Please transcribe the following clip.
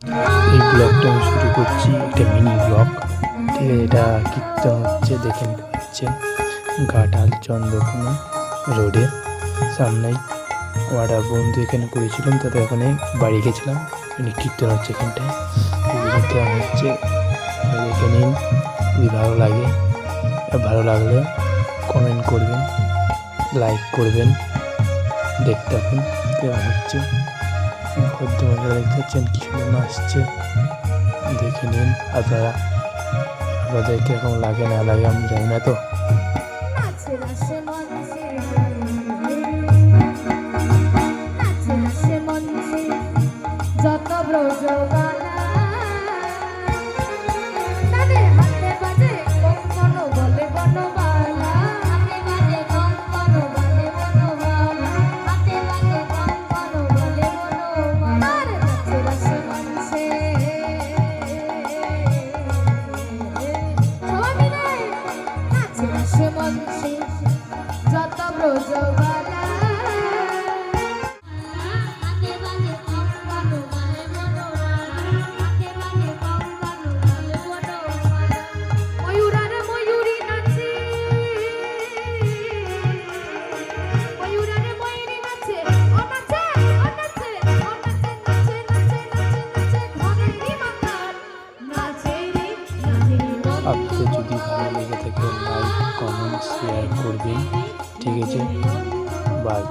এই ব্লগটা আমি শুরু করছি, একটা মিনি ব্লগ। ঠিক আছে, এটা কীর্তন হচ্ছে, দেখে নিতে পাচ্ছেন ঘাটাল চন্দ্রকোনা রোডে সামনেই। আমার একটা বন্ধু এখানে করেছিলাম, তাতে ওখানে বাড়ি গেছিলাম, কীর্তন হচ্ছে এখানটায়। কেমন হচ্ছে দেখে নিন, যদি ভালো লাগে, ভালো লাগলে কমেন্ট করবেন, লাইক করবেন। দেখতে থাকুন কেমন হচ্ছে। ভদ্রমহিলা দেখতে পাচ্ছেন কি সুন্দর নাচছে, দেখে নিন আপনারা। আপনাদের কিরকম লাগে না লাগে আমি জানি না তো। যত ব্রজবালা যত ব্রজবালা ময়ূরারে ময়ূরী নাচে, ময়ূরারে ময়ূরী নাচে, ও নাচে, ও নাচে, ও নাচে, নাচে, নাচে, নাচে, নাচে, ঘরেরই মাতাল নাচে রে, নাচে রে। আপনাদের যদি ভালো লেগে থাকে লাইক কমেন্ট শেয়ার করবেন। ঠিক আছে, বাই।